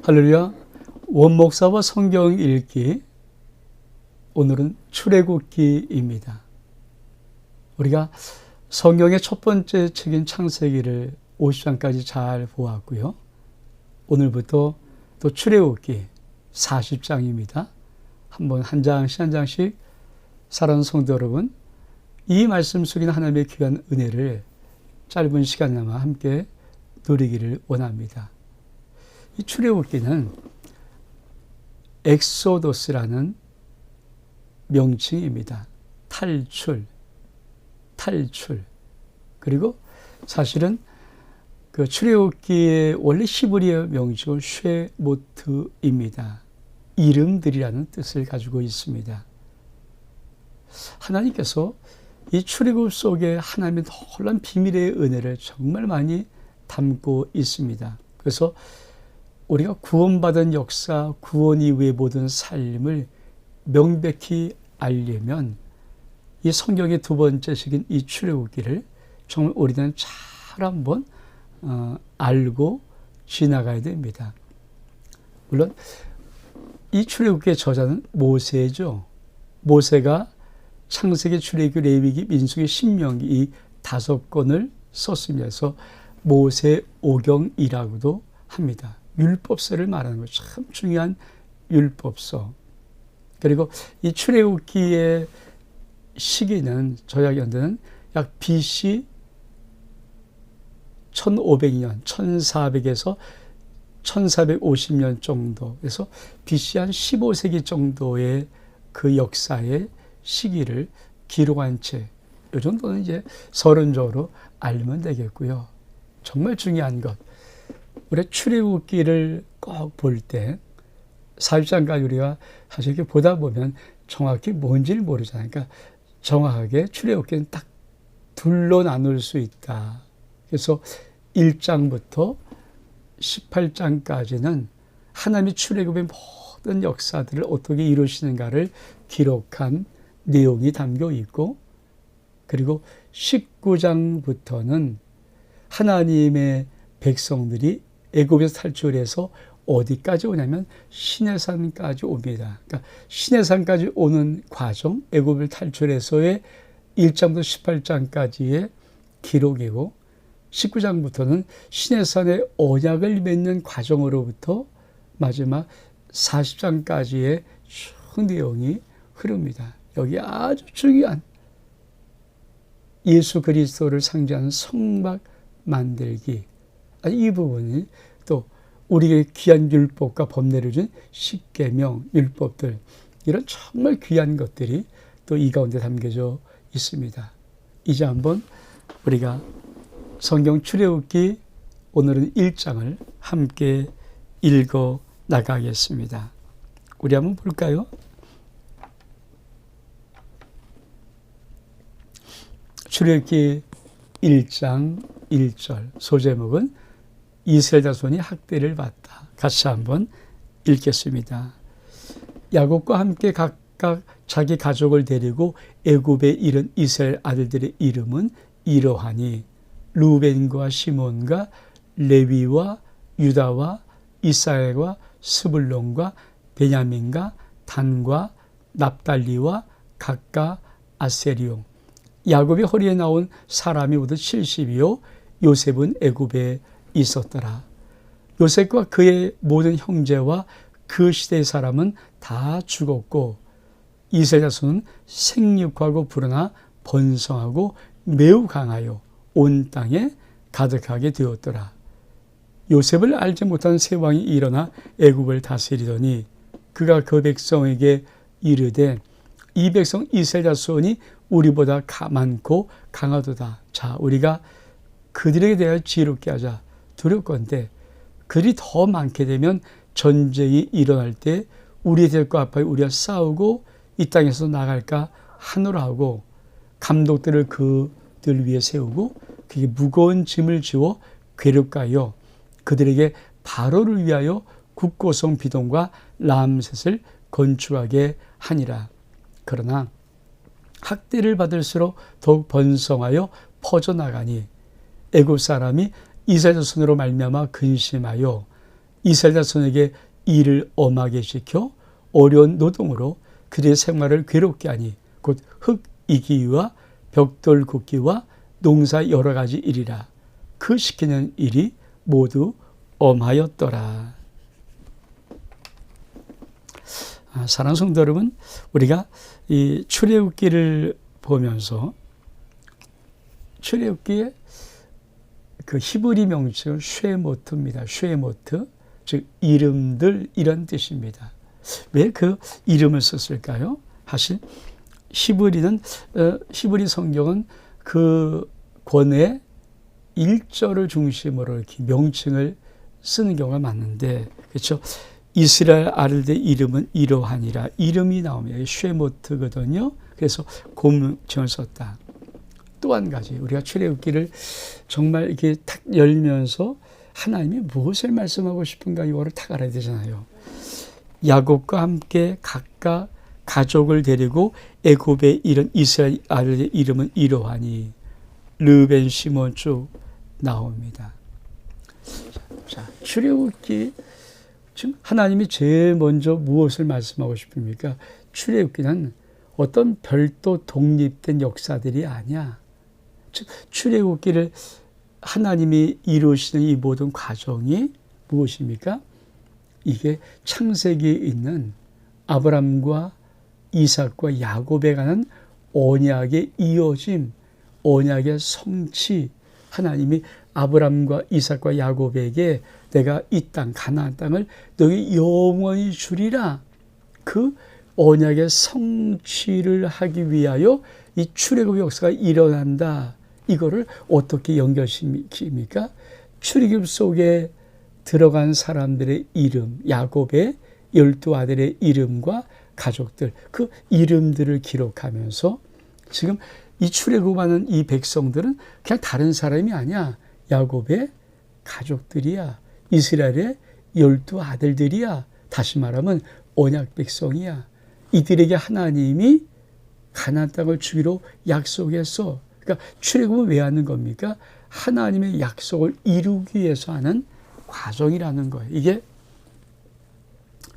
할렐루야. 원목사와 성경 읽기. 오늘은 출애굽기입니다. 우리가 성경의 첫 번째 책인 창세기를 50장까지 잘 보았고요. 오늘부터 또 출애굽기 40장입니다. 한번 한 장씩 사랑하는 성도 여러분, 이 말씀 속에 있는 하나님의 귀한 은혜를 짧은 시간이나마 함께 누리기를 원합니다. 이 출애굽기는 엑소더스라는 명칭입니다. 탈출. 그리고 사실은 그 출애굽기의 원래 히브리어 명칭은 쉐모트입니다. 이름들이라는 뜻을 가지고 있습니다. 하나님께서 이 출애굽 속에 하나님의 놀라운 비밀의 은혜를 정말 많이 담고 있습니다. 그래서 우리가 구원받은 역사, 구원 이후의 모든 삶을 명백히 알려면 이 성경의 두 번째 책인 이 출애굽기를 정말 우리는 잘 한번 알고 지나가야 됩니다. 물론 이 출애굽기의 저자는 모세죠. 모세가 창세기, 출애굽기, 레위기, 민수기, 신명기 이 5권을 썼습니다. 그래서 모세오경이라고도 합니다. 율법서를 말하는 거 참 중요한 율법서. 그리고 이 출애굽기의 시기는 저약 연대는 약 BC 1500년, 1400에서 1450년 정도. 그래서 BC 한 15세기 정도의 그 역사의 시기를 기록한 채, 이 정도는 이제 서론적으로 알면 되겠고요. 정말 중요한 것. 우리 출애굽기를 꼭 볼 때 40장까지 우리가 사실 이렇게 보다 보면 정확히 뭔지를 모르잖아요. 그러니까 정확하게 출애굽기는 딱 둘로 나눌 수 있다. 그래서 1장부터 18장까지는 하나님이 출애굽의 모든 역사들을 어떻게 이루시는가를 기록한 내용이 담겨 있고, 그리고 19장부터는 하나님의 백성들이 애굽에서 탈출해서 어디까지 오냐면 시내산까지 옵니다. 그러니까 시내산까지 오는 과정, 애굽을 탈출해서의 1장부터 18장까지의 기록이고, 19장부터는 시내산의 언약을 맺는 과정으로부터 마지막 40장까지의 쭉 내용이 흐릅니다. 여기 아주 중요한 예수 그리스도를 상징하는 성막 만들기, 이 부분이 또 우리에게 귀한 율법과 법례를 준 십계명, 율법들, 이런 정말 귀한 것들이 또 이 가운데 담겨져 있습니다. 이제 한번 우리가 성경 출애굽기 오늘은 1장을 함께 읽어 나가겠습니다. 우리 한번 볼까요? 출애굽기 1장 1절 소제목은 이스라엘 자손이 학대를 받다. 같이 한번 읽겠습니다. 야곱과 함께 각각 자기 가족을 데리고 애굽에 이른 이스라엘 아들들의 이름은 이러하니 루벤과 시몬과 레위와 유다와 이스라엘과 스불론과 베냐민과 단과 납달리와 각과 아세리요. 야곱이 허리에 나온 사람이 모두 70이요 요셉은 애굽에 있었더라. 요셉과 그의 모든 형제와 그 시대의 사람은 다 죽었고 이스라엘 자손은 생육하고 불어나 번성하고 매우 강하여 온 땅에 가득하게 되었더라. 요셉을 알지 못한 세 왕이 일어나 애굽을 다스리더니 그가 그 백성에게 이르되 이 백성 이스라엘 자손이 우리보다 많고 강하도다. 자, 우리가 그들에게 대하여 지혜롭게 하자. 두렵건대 그들이 더 많게 되면 전쟁이 일어날 때 우리 대적과 합하여 우리가 싸우고 이 땅에서 나갈까 하노라 하고 감독들을 그들 위에 세우고 그게 무거운 짐을 지워 괴롭게 하여 그들에게 바로를 위하여 국고성 비동과 람셋을 건축하게 하니라. 그러나 학대를 받을수록 더욱 번성하여 퍼져나가니 애굽 사람이 이스라엘 자손으로 말미암아 근심하여 이스라엘 자손에게 일을 엄하게 시켜 어려운 노동으로 그들의 생활을 괴롭게 하니 곧 흙 이기와 벽돌 굽기와 농사 여러 가지 일이라. 그 시키는 일이 모두 엄하였더라. 사랑하는 성도 여러분, 우리가 이 출애굽기를 보면서 출애굽기의 그 히브리 명칭은 쉐모트입니다. 쉐모트, 즉 이름들, 이런 뜻입니다. 왜 그 이름을 썼을까요? 사실 히브리 성경은 그 권의 1절을 중심으로 이렇게 명칭을 쓰는 경우가 많은데, 그렇죠? 이스라엘 아들의 이름은 이러하니라. 이름이 나오면 쉐모트거든요. 그래서 고명칭을 썼다. 또 한 가지, 우리가 출애굽기를 정말 이렇게 탁 열면서 하나님이 무엇을 말씀하고 싶은가 이거를 탁 알아야 되잖아요. 야곱과 함께 각각 가족을 데리고 애굽에 이른 이스라엘 아들의 이름은 이러하니. 르벤, 시몬 쭉 나옵니다. 자, 출애굽기 지금 하나님이 제일 먼저 무엇을 말씀하고 싶습니까? 출애굽기는 어떤 별도 독립된 역사들이 아니야. 즉 출애굽기를 하나님이 이루시는 이 모든 과정이 무엇입니까? 이게 창세기에 있는 아브람과 이삭과 야곱에 관한 언약의 이어짐, 언약의 성취. 하나님이 아브람과 이삭과 야곱에게 내가 이 땅, 가나안 땅을 너희 영원히 주리라. 그 언약의 성취를 하기 위하여 이 출애굽 역사가 일어난다. 이거를 어떻게 연결시킵니까? 출애굽 속에 들어간 사람들의 이름, 야곱의 12아들의 이름과 가족들, 그 이름들을 기록하면서 지금 이 출애굽하는 이 백성들은 그냥 다른 사람이 아니야. 야곱의 가족들이야. 이스라엘의 12아들들이야. 다시 말하면 언약 백성이야. 이들에게 하나님이 가나안 땅을 주기로 약속했어. 그러니까 출애굽은 왜 하는 겁니까? 하나님의 약속을 이루기 위해서 하는 과정이라는 거예요. 이게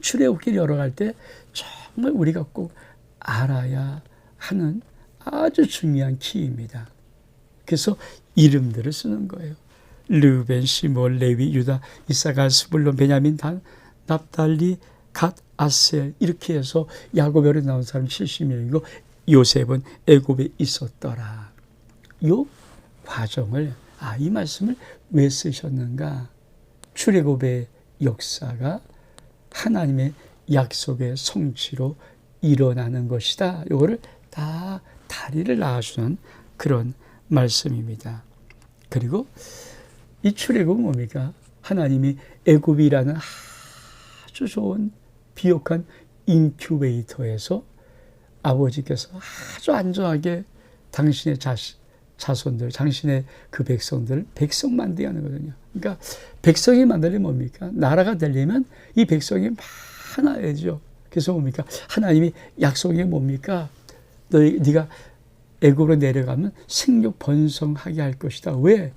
출애굽기를 열어갈 때 정말 우리가 꼭 알아야 하는 아주 중요한 키입니다. 그래서 이름들을 쓰는 거예요. 르벤, 시몬, 레위, 유다, 이사갈, 스불론, 베냐민, 단, 납달리, 갓, 아셀, 이렇게 해서 야곱에로 나온 사람 70명이고 요셉은 애굽에 있었더라. 이 과정을, 이 말씀을 왜 쓰셨는가? 출애굽의 역사가 하나님의 약속의 성취로 일어나는 것이다. 이거를 다 다리를 놔주는 그런 말씀입니다. 그리고 이 출애굽은 뭡니까? 하나님이 애굽이라는 아주 좋은 비옥한 인큐베이터에서 아버지께서 아주 안전하게 당신의 자손들, 당신의 그 백성들을 백성 만들게 하는 거거든요. 그러니까 백성이 만들려면 뭡니까? 나라가 되려면 이 백성이 많아야죠. 그래서 뭡니까? 하나님이 약속이 뭡니까? 네가 애굽으로 내려가면 생육 번성하게 할 것이다. 왜?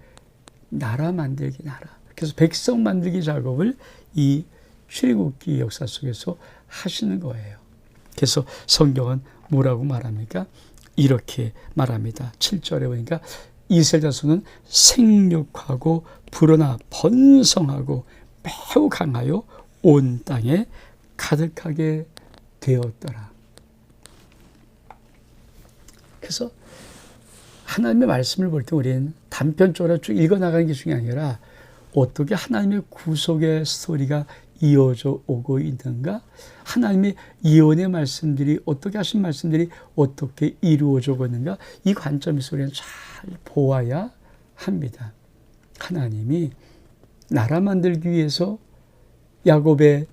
나라 만들기, 나라. 그래서 백성 만들기 작업을 이 출애굽기 역사 속에서 하시는 거예요. 그래서 성경은 뭐라고 말합니까? 이렇게 말합니다. 7절에 보니까 이스라엘 자손은 생육하고 불어나 번성하고 매우 강하여 온 땅에 가득하게 되었더라. 그래서 하나님의 말씀을 볼 때 우리는 단편적으로 쭉 읽어나가는 게 중요한 게 아니라 어떻게 하나님의 구속의 스토리가 이어져 오고 있는가? 하나님의 예언의 말씀들이 어떻게 하신 말씀들이 어떻게 이루어져 오고 있는가? 이 관점에서 우리는 잘 보아야 합니다. 하나님이 나라 만들기 위해서 야곱의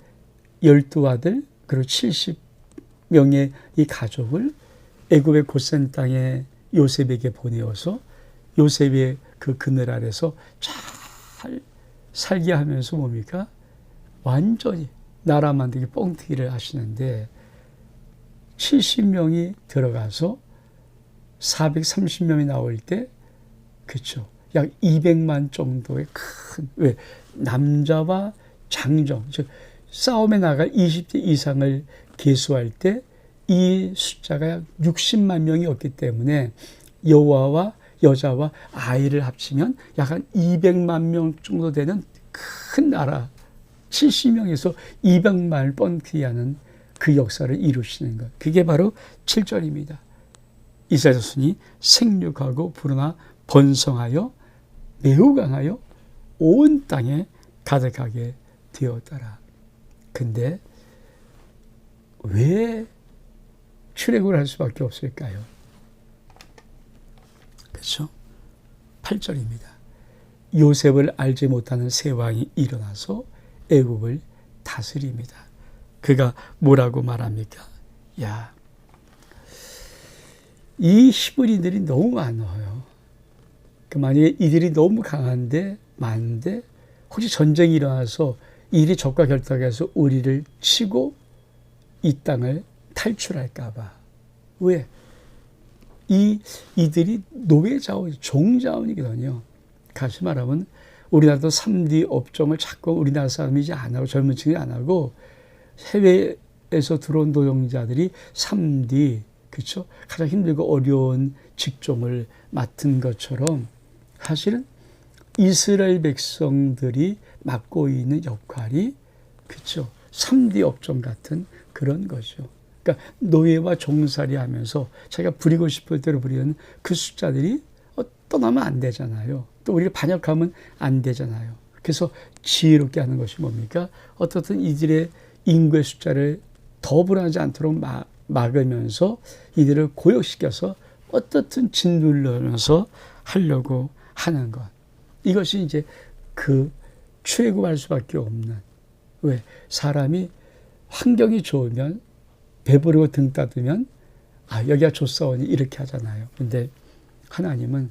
12아들 그리고 70명의 이 가족을 애굽의 고센 땅에 요셉에게 보내어서 요셉의 그 그늘 아래서 잘 살게 하면서 뭡니까? 완전히 나라 만들기 뻥튀기를 하시는데 70명이 들어가서 430명이 나올 때 그렇죠. 약 200만 정도의 큰, 왜? 남자와 장정, 즉 싸움에 나갈 20대 이상을 계수할 때 이 숫자가 약 60만 명이었기 때문에 여자와 아이를 합치면 약 한 200만 명 정도 되는 큰 나라, 70명에서 200만을 뻥튀기하는 그 역사를 이루시는 것. 그게 바로 7절입니다. 이스라엘 자손이 생육하고 불어나 번성하여 매우 강하여 온 땅에 가득하게 되었더라. 근데 왜 출애굽을 할 수밖에 없을까요? 그렇죠? 8절입니다. 요셉을 알지 못하는 새 왕이 일어나서 애굽을 다스립니다. 그가 뭐라고 말합니까? 야, 이 히브리인들이 너무 많아요. 만약에 이들이 너무 많은데 혹시 전쟁이 일어나서 이들이 적과 결탁해서 우리를 치고 이 땅을 탈출할까 봐. 왜? 이들이 노예자원, 종자원이거든요. 다시 말하면 우리나라도 3D 업종을 자꾸 우리나라 사람이 이제 안 하고 젊은 층이 안 하고 해외에서 들어온 노동자들이 3D, 그렇죠? 가장 힘들고 어려운 직종을 맡은 것처럼 사실은 이스라엘 백성들이 맡고 있는 역할이, 그렇죠? 3D 업종 같은 그런 거죠. 그러니까 노예와 종살이 하면서 자기가 부리고 싶을 대로 부리는 그 숫자들이 떠나면 안 되잖아요. 또 우리가 반역하면 안 되잖아요. 그래서 지혜롭게 하는 것이 뭡니까? 어떻든 이들의 인구의 숫자를 더 불어나지 않도록 막으면서 이들을 고역시켜서 어떻든 짓눌러면서 하려고 하는 것. 이것이 이제 그 출애굽할 수밖에 없는. 왜? 사람이 환경이 좋으면 배부르고 등 따두면 여기가 좋사오니 이렇게 하잖아요. 근데 하나님은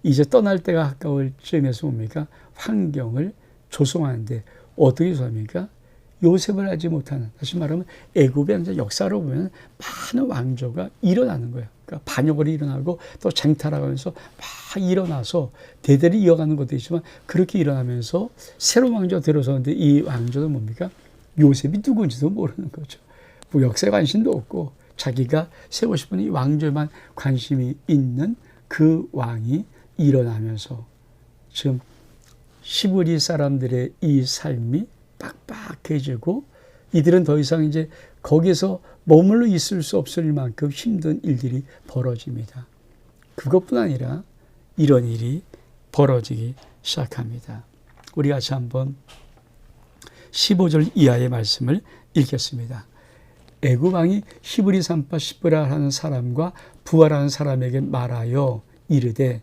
이제 떠날 때가 가까울 쯤에서 뭡니까? 환경을 조성하는데 어떻게 조성합니까? 요셉을 알지 못하는, 다시 말하면 애굽의 역사로 보면 많은 왕조가 일어나는 거예요. 그러니까 반역으로 일어나고 또 쟁탈하면서 막 일어나서 대대를 이어가는 것도 있지만 그렇게 일어나면서 새로운 왕조가 들어서는데 이 왕조는 뭡니까? 요셉이 누군지도 모르는 거죠. 뭐 역사에 관심도 없고 자기가 세우고 싶은 이 왕조에만 관심이 있는 그 왕이 일어나면서 지금 히브리 사람들의 이 삶이 빡빡해지고 이들은 더 이상 이제 거기서 머물러 있을 수 없을 만큼 힘든 일들이 벌어집니다. 그것뿐 아니라 이런 일이 벌어지기 시작합니다. 우리 같이 한번 15절 이하의 말씀을 읽겠습니다. 애굽 왕이 히브리 산파 시브라 하는 사람과 부하라는 사람에게 말하여 이르되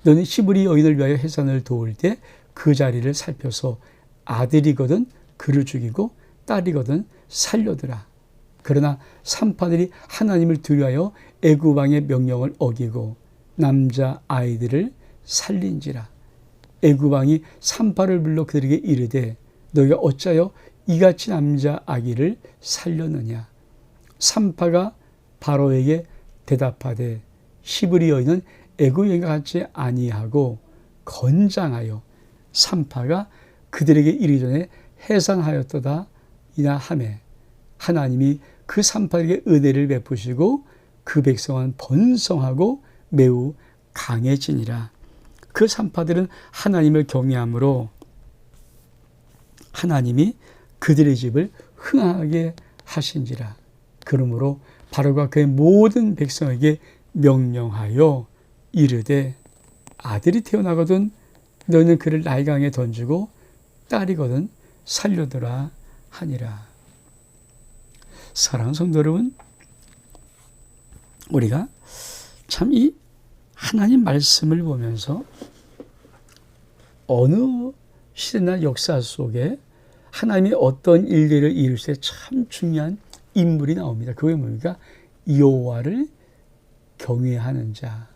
너는 히브리 여인을 위하여 해산을 도울 때 그 자리를 살펴서 아들이거든 그를 죽이고 딸이거든 살려두라. 그러나 산파들이 하나님을 두려하여 애굽 왕의 명령을 어기고 남자 아이들을 살린지라. 애굽 왕이 산파를 불러 그들에게 이르되 너희가 어찌하여 이같이 남자 아기를 살렸느냐. 산파가 바로에게 대답하되 히브리 여인은 애굽 여인과 같이 아니하고 건장하여 산파가 그들에게 이르기 전에 해산하였도다 이나 하매 하나님이 그 산파에게 은혜를 베푸시고 그 백성은 번성하고 매우 강해지니라. 그 산파들은 하나님을 경외함으로 하나님이 그들의 집을 흥하게 하신지라. 그러므로 바로가 그의 모든 백성에게 명령하여 이르되 아들이 태어나거든 너희는 그를 나일강에 던지고 딸이거든 살려두라 하니라. 사랑하는 성도 여러분, 우리가 참 이 하나님 말씀을 보면서 어느 시대나 역사 속에 하나님이 어떤 일들을 이룰 때 참 중요한 인물이 나옵니다. 그게 뭡니까? 여호와를 경외하는 자.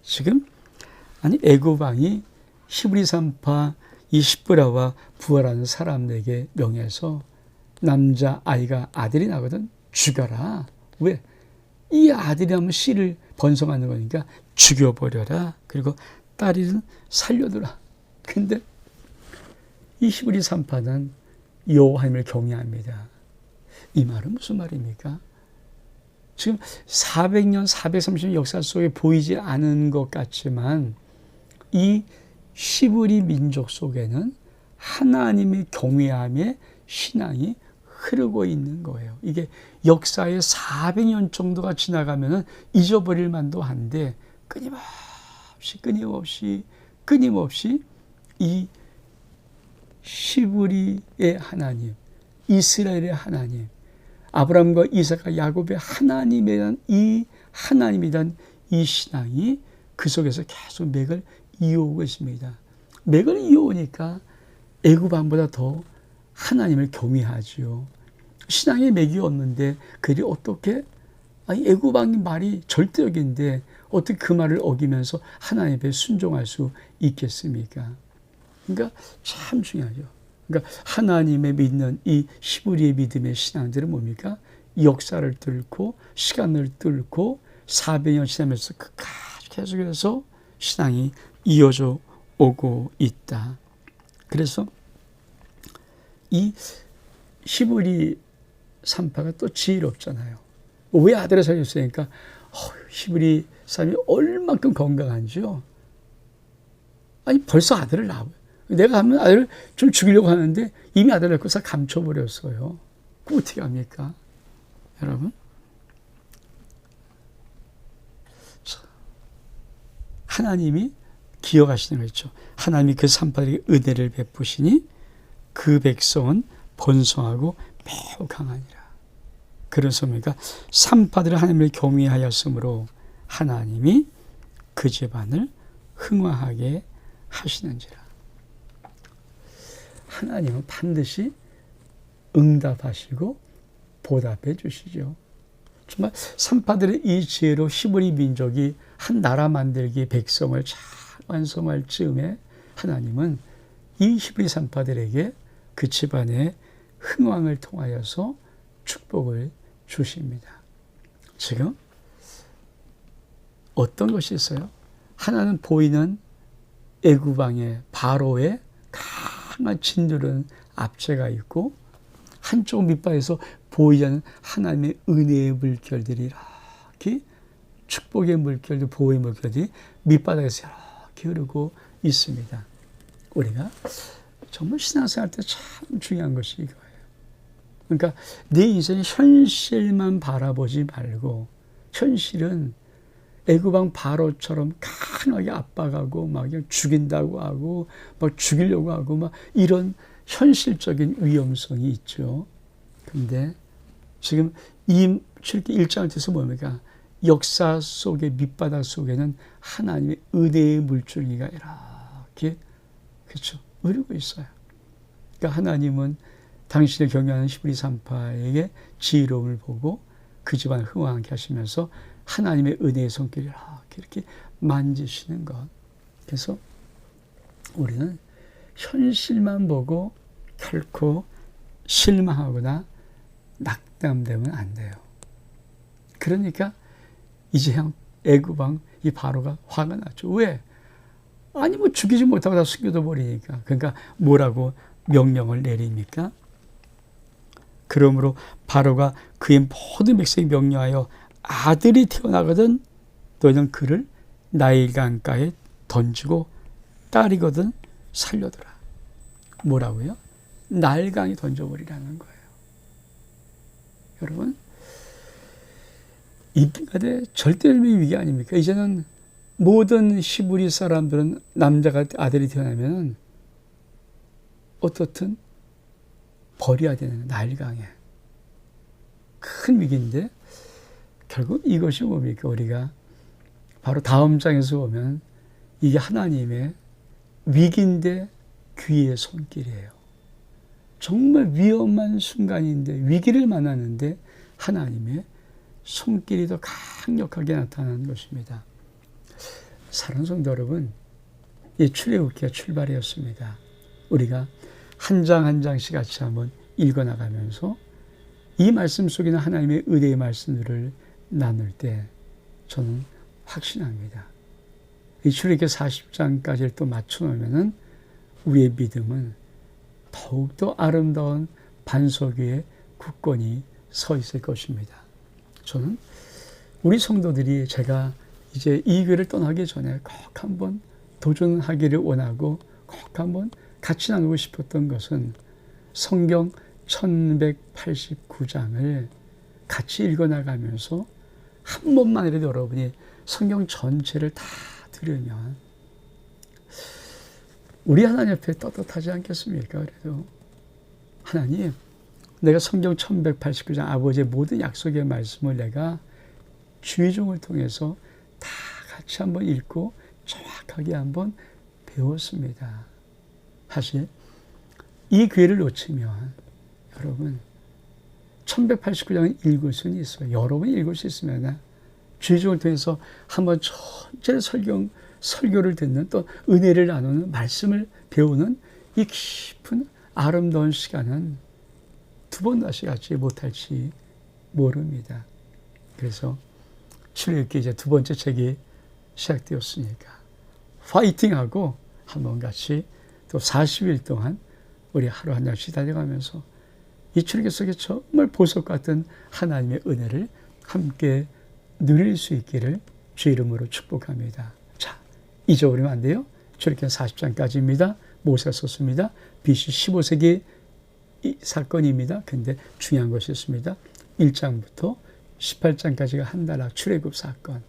지금 애굽 왕이 히브리 산파 이 시브라와 부하라는 사람에게 명해서 남자 아이가 아들이 나거든 죽여라. 왜? 이 아들이 하면 씨를 번성하는 거니까 죽여버려라. 그리고 딸이는 살려두라. 근데 이 히브리 산파는 여호와 하나님을 경외합니다. 이 말은 무슨 말입니까? 지금 400년, 430년 역사 속에 보이지 않은 것 같지만 이 히브리 민족 속에는 하나님의 경외함의 신앙이 흐르고 있는 거예요. 이게 역사의 400년 정도가 지나가면 잊어버릴 만도 한데 끊임없이 이 히브리의 하나님, 이스라엘의 하나님, 아브라함과 이삭과 야곱의 하나님에 대한 이 신앙이 그 속에서 계속 맥을 이어오고 있습니다. 맥을 이어오니까 애굽 왕보다 더 하나님을 경외하지요. 신앙의 맥이 없는데 그들이 어떻게 애굽 왕의 말이 절대적인데 어떻게 그 말을 어기면서 하나님께 순종할 수 있겠습니까? 그러니까 참 중요하죠. 그러니까 하나님의 믿는 이 히브리의 믿음의 신앙들은 뭡니까? 역사를 뚫고 시간을 뚫고 400년 지나면서 끝까지 계속해서 신앙이 이어져 오고 있다. 그래서 이 히브리 산파가 또 지혜롭잖아요. 왜 아들을 살렸으니까 히브리 사람이 얼만큼 건강한지요. 벌써 아들을 낳아요. 내가 하면 아들을 좀 죽이려고 하는데 이미 아들을 낳고서 감춰버렸어요. 그럼 어떻게 합니까? 여러분? 하나님이 기억하시는 거죠. 하나님이 그 산파들에게 은혜를 베푸시니 그 백성은 번성하고 매우 강하니라. 그래서입니까? 산파들은 하나님을 경외하였으므로 하나님이 그 집안을 흥화하게 하시는지라. 하나님은 반드시 응답하시고 보답해 주시죠. 정말 산파들의 이 지혜로 히브리 민족이 한 나라 만들기 백성을 잘 완성할 즈음에 하나님은 이 히브리 산파들에게 그 집안의 흥왕을 통하여서 축복을 주십니다. 지금 어떤 것이 있어요? 하나는 보이는 애굽 왕의 바로의 강한 진들은 압제가 있고 한쪽 밑바닥에서 보이지 않는 하나님의 은혜의 물결들이 이렇게 축복의 물결들, 보호의 물결들이 밑바닥에서 이렇게 흐르고 있습니다. 우리가 정말 신앙생활 때 참 중요한 것이 이거예요. 그러니까 내 인생의 현실만 바라보지 말고 현실은 애굽 왕 바로처럼 강하게 압박하고 막 죽인다고 하고 막 죽이려고 하고 막 이런 현실적인 위험성이 있죠. 그런데 지금 이 출애굽기 1장을 통해서 뭡니까? 역사 속의 밑바닥 속에는 하나님의 은혜의 물줄기가 이렇게 그렇죠 흐르고 있어요. 그러니까 하나님은 당신을 경외하는 히브리 산파에게 지혜로움을 보고 그 집안을 흥왕하게 하시면서 하나님의 은혜의 손길을 이렇게 만지시는 것. 그래서 우리는 현실만 보고 결코 실망하거나 낙담되면 안 돼요. 그러니까 이제 애굽 왕 이 바로가 화가 나죠. 왜? 아니 죽이지 못하고 다 숨겨둬 버리니까. 그러니까 뭐라고 명령을 내립니까? 그러므로 바로가 그의 모든 백성이 명령하여 아들이 태어나거든 너희는 그를 나일강가에 던지고 딸이거든 살려두라. 뭐라고요? 나일강에 던져버리라는 거예요. 여러분, 이때가 절대적인 위기 아닙니까? 이제는 모든 히브리 사람들은 남자가 아들이 태어나면 어떻든 버려야 되는 나일강에. 큰 위기인데 결국 이것이 뭡니까? 우리가 바로 다음 장에서 보면 이게 하나님의 위기인데 귀의 손길이에요. 정말 위험한 순간인데 위기를 만나는데 하나님의 손길이 더 강력하게 나타나는 것입니다. 사랑하는 성도 여러분, 이 출애굽기가 출발이었습니다. 우리가 한 장 한 장씩 같이 한번 읽어나가면서 이 말씀 속에는 하나님의 은혜의 말씀들을 나눌 때 저는 확신합니다. 이 출애굽기 40장까지를 또 맞춰놓으면 우리의 믿음은 더욱더 아름다운 반석 위에 굳건히 서 있을 것입니다. 저는 우리 성도들이 제가 이제 이 교회를 떠나기 전에 꼭 한번 도전하기를 원하고 꼭 한번 같이 나누고 싶었던 것은 성경 1189장을 같이 읽어나가면서 한 번만이라도 여러분이 성경 전체를 다 들으면 우리 하나님 앞에 떳떳하지 않겠습니까? 그래도 하나님, 내가 성경 1189장 아버지의 모든 약속의 말씀을 내가 주의 종을 통해서 다 같이 한번 읽고 정확하게 한번 배웠습니다. 사실 이 기회를 놓치면 여러분 1189장을 읽을 수는 있어요. 여러 번 읽을 수 있으면 주의 종을 통해서 한번 전체 설교를 듣는 또 은혜를 나누는 말씀을 배우는 이 깊은 아름다운 시간은 두 번 다시 갖지 못할지 모릅니다. 그래서 출애굽기 이제 두 번째 책이 시작되었으니까 파이팅하고 한번 같이 또 40일 동안 우리 하루 한 장씩 달려가면서 이 출애굽기 속에 정말 보석 같은 하나님의 은혜를 함께 누릴 수 있기를 주 이름으로 축복합니다. 자, 잊어버리면 안 돼요. 출애굽기 40장까지입니다. 모세가 썼습니다. BC 15세기 이 사건입니다. 근데 중요한 것이 있습니다. 1장부터 18장까지가 한달락 출애굽 사건,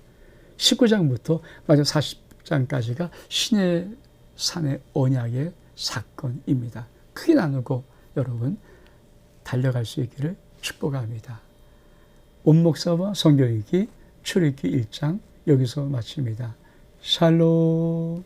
19장부터 마지막 40장까지가 신의 산의 언약의 사건입니다. 크게 나누고 여러분 달려갈 수 있기를 축복합니다. 온 목사와 성경 읽기 출애굽기 1장 여기서 마칩니다. 샬롬.